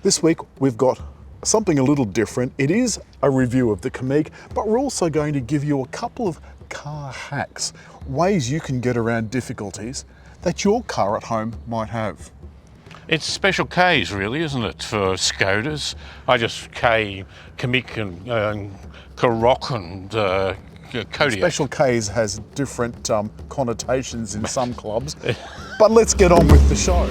This week we've got something a little different. It is a review of the Kamiq, but we're also going to give you a couple of car hacks, ways you can get around difficulties that your car at home might have. It's special Ks really, isn't it, for Skodas? I just K Kamiq and Kamiq and Kodiak. Special Ks has different connotations in some clubs, but let's get on with the show.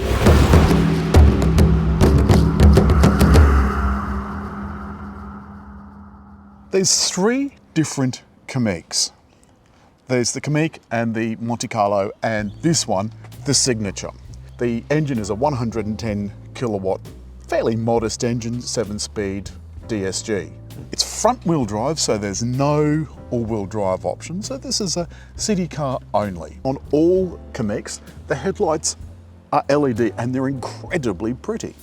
There's three different Kamiqs. There's the Kamiq and the Monte Carlo, and this one, the Signature. The engine is a 110 kilowatt, fairly modest engine, 7-speed DSG. It's front wheel drive, so there's no all-wheel drive option. So this is a city car only. On all Kamiqs, the headlights are LED and they're incredibly pretty.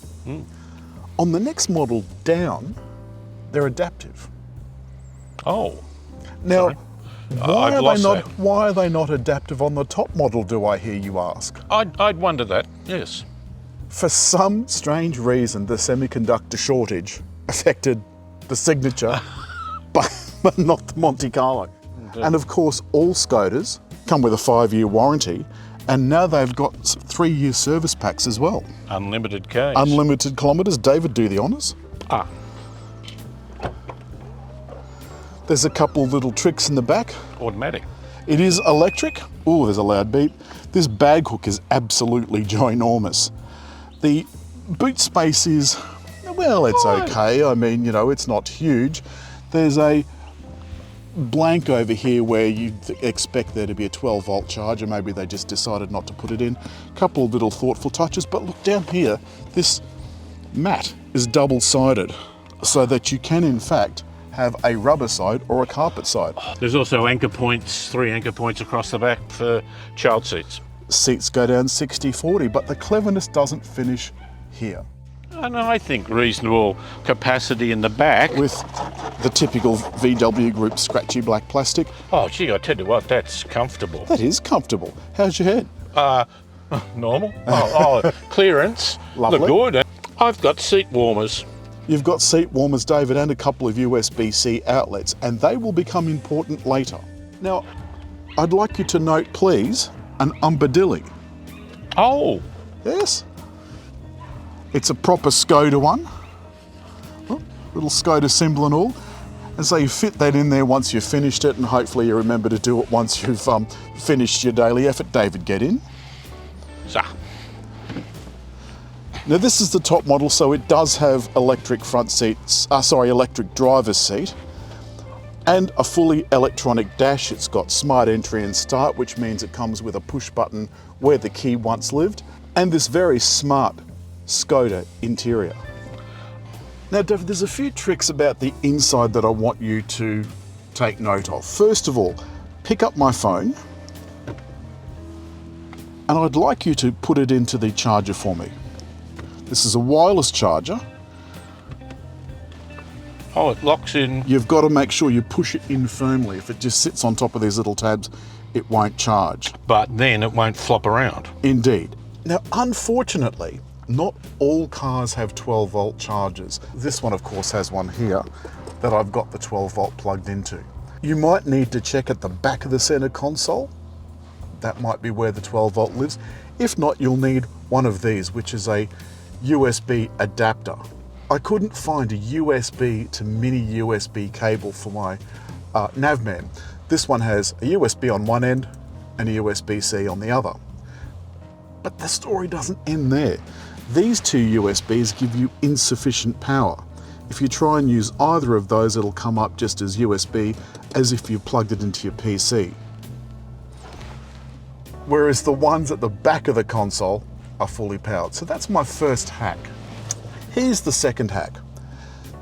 On the next model down, they're adaptive. Oh. Now, Sorry. why are they not adaptive on the top model, do I hear you ask? I'd wonder that, yes. For some strange reason, the semiconductor shortage affected the Signature, but not the Monte Carlo. And of course, all Skodas come with a 5-year warranty, and now they've got 3-year service packs as well. Unlimited Ks. Unlimited kilometres. David, do the honours. There's a couple little tricks in the back. Automatic. It is electric. Oh, there's a loud beep. This bag hook is absolutely ginormous. The boot space is, well, it's okay. I mean, you know, it's not huge. There's a blank over here where you'd expect there to be a 12-volt charger. Maybe they just decided not to put it in. A couple of little thoughtful touches, but look down here. This mat is double-sided so that you can, in fact, have a rubber side or a carpet side. There's also anchor points, 3 anchor points across the back for child seats. Seats go down 60-40, but the cleverness doesn't finish here. And I think reasonable capacity in the back. With the typical VW Group scratchy black plastic. Oh gee, I tell you what, that's comfortable. That is comfortable. How's your head? Normal. Clearance. Lovely. Look good. I've got seat warmers. You've got seat warmers, David, and a couple of USB-C outlets, and they will become important later. Now, I'd like you to note, please, an umbadilly. Oh. Yes. It's a proper Skoda one. Oh, little Skoda symbol and all. And so you fit that in there once you've finished it, and hopefully you remember to do it once you've finished your daily effort. David, get in. So. Now this is the top model, so it does have electric front seats, electric driver's seat, and a fully electronic dash. It's got smart entry and start, which means it comes with a push button where the key once lived, and this very smart Skoda interior. Now David, there's a few tricks about the inside that I want you to take note of. First of all, pick up my phone, and I'd like you to put it into the charger for me. This is a wireless charger. Oh, it locks in. You've got to make sure you push it in firmly. If it just sits on top of these little tabs, it won't charge. But then it won't flop around. Indeed. Now, unfortunately, not all cars have 12-volt chargers. This one, of course, has one here that I've got the 12-volt plugged into. You might need to check at the back of the center console. That might be where the 12-volt lives. If not, you'll need one of these, which is a USB adapter. I couldn't find a USB to mini USB cable for my Navman. This one has a USB on one end and a USB-C on the other. But the story doesn't end there. These two USBs give you insufficient power. If you try and use either of those, it'll come up just as USB, as if you plugged it into your PC. Whereas the ones at the back of the console are fully powered. So that's my first hack. Here's the second hack.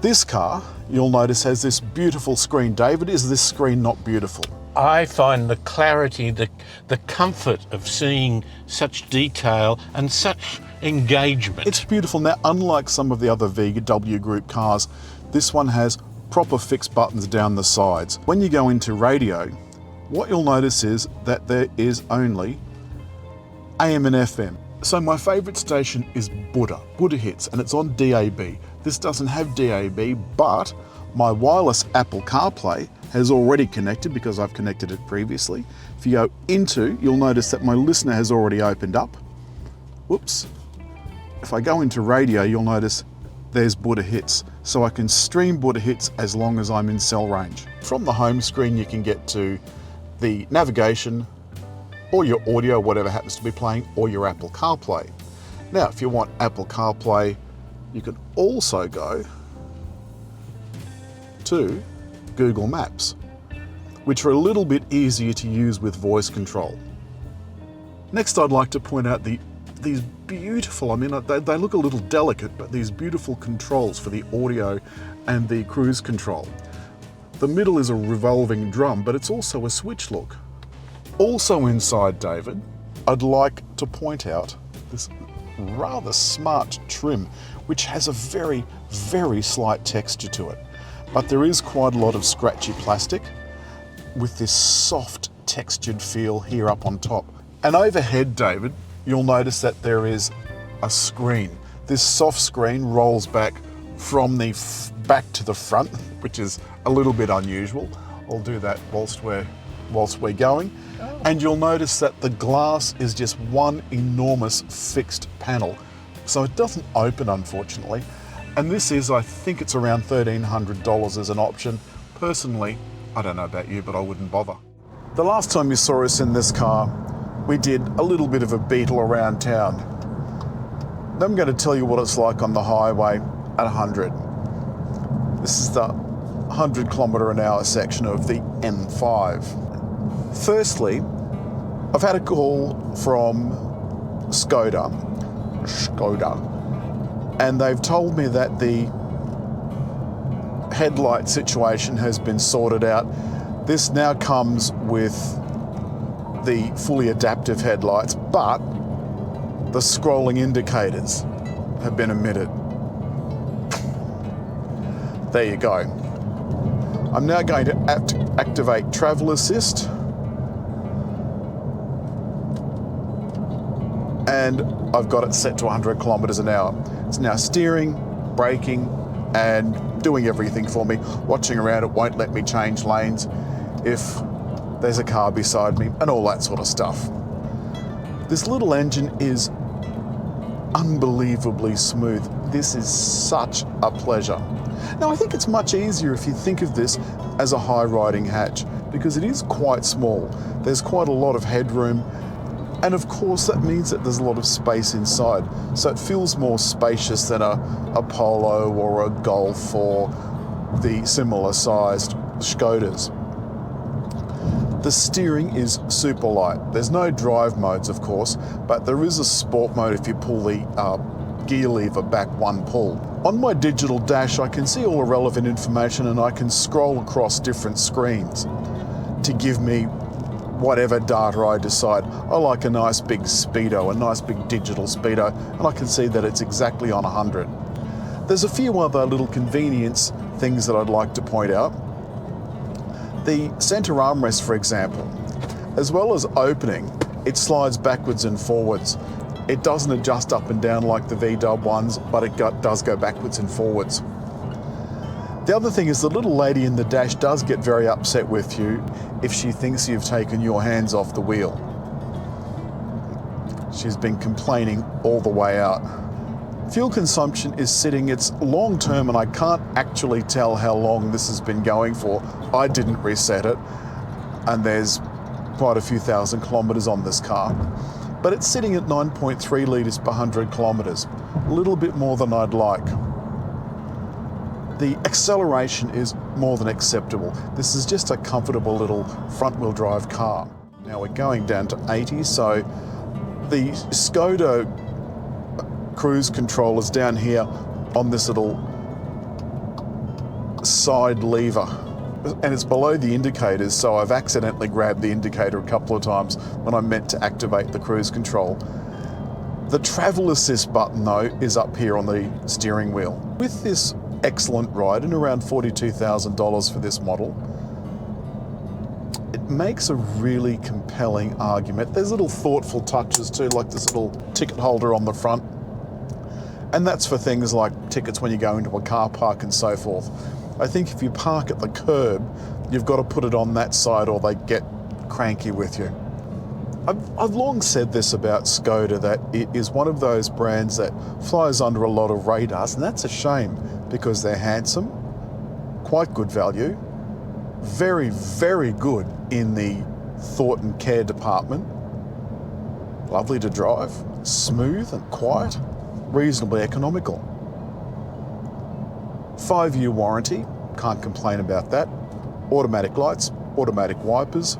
This car, you'll notice, has this beautiful screen. David, is this screen not beautiful? I find the clarity, the comfort of seeing such detail and such engagement. It's beautiful. Now, unlike some of the other VW Group cars, this one has proper fixed buttons down the sides. When you go into radio, what you'll notice is that there is only AM and FM. So my favourite station is Buddha Hits, and it's on DAB. This doesn't have DAB, but my wireless Apple CarPlay has already connected because I've connected it previously. If you go into, you'll notice that my LISTNR has already opened up. Whoops. If I go into radio, you'll notice there's Buddha Hits. So I can stream Buddha Hits as long as I'm in cell range. From the home screen, you can get to the navigation, or your audio, whatever happens to be playing, or your Apple CarPlay. Now, if you want Apple CarPlay, you can also go to Google Maps, which are a little bit easier to use with voice control. Next, I'd like to point out these beautiful, I mean, they look a little delicate, but these beautiful controls for the audio and the cruise control. The middle is a revolving drum, but it's also a switch look. Also inside, David, I'd like to point out this rather smart trim, which has a very, very slight texture to it. But there is quite a lot of scratchy plastic with this soft textured feel here up on top. And overhead, David, you'll notice that there is a screen. This soft screen rolls back from the back to the front, which is a little bit unusual. I'll do that whilst we're going. And you'll notice that the glass is just one enormous fixed panel. So it doesn't open, unfortunately. And this is, I think it's around $1,300 as an option. Personally, I don't know about you, but I wouldn't bother. The last time you saw us in this car, we did a little bit of a beetle around town. Now I'm going to tell you what it's like on the highway at 100. This is the 100 km/h section of the N5. Firstly, I've had a call from ŠKODA, and they've told me that the headlight situation has been sorted out. This now comes with the fully adaptive headlights, but the scrolling indicators have been omitted. There you go. I'm now going to activate travel assist, and I've got it set to 100 km/h. It's now steering, braking, and doing everything for me. Watching around, it won't let me change lanes if there's a car beside me, and all that sort of stuff. This little engine is unbelievably smooth. This is such a pleasure. Now, I think it's much easier if you think of this as a high riding hatch, because it is quite small. There's quite a lot of headroom, and of course that means that there's a lot of space inside. So it feels more spacious than a Polo or a Golf or the similar sized ŠKODAs. The steering is super light. There's no drive modes, of course, but there is a sport mode if you pull the gear lever back one pull. On my digital dash, I can see all the relevant information, and I can scroll across different screens to give me whatever data I decide. I like a nice big speedo, a nice big digital speedo, and I can see that it's exactly on 100. There's a few other little convenience things that I'd like to point out. The center armrest, for example, as well as opening, it slides backwards and forwards. It doesn't adjust up and down like the VW ones, but it does go backwards and forwards. The other thing is the little lady in the dash does get very upset with you if she thinks you've taken your hands off the wheel. She's been complaining all the way out. Fuel consumption is sitting, it's long term, and I can't actually tell how long this has been going for. I didn't reset it, and there's quite a few thousand kilometres on this car. But it's sitting at 9.3 litres per 100 kilometres, a little bit more than I'd like. The acceleration is more than acceptable. This is just a comfortable little front-wheel drive car. Now we're going down to 80, so the ŠKODA cruise control is down here on this little side lever, and it's below the indicators, so I've accidentally grabbed the indicator a couple of times when I meant to activate the cruise control. The travel assist button, though, is up here on the steering wheel. With this excellent ride, and around $42,000 for this model, it makes a really compelling argument. There's little thoughtful touches too, like this little ticket holder on the front. And that's for things like tickets when you go into a car park and so forth. I think if you park at the curb, you've got to put it on that side or they get cranky with you. I've long said this about Skoda, that it is one of those brands that flies under a lot of radars, and that's a shame because they're handsome, quite good value, very, very good in the thought and care department, lovely to drive, smooth and quiet, reasonably economical. 5-year warranty, can't complain about that. Automatic lights, automatic wipers.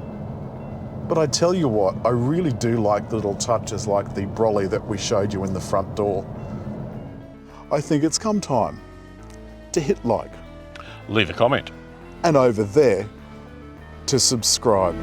But I tell you what, I really do like the little touches like the brolly that we showed you in the front door. I think it's come time to hit like. Leave a comment. And over there to subscribe.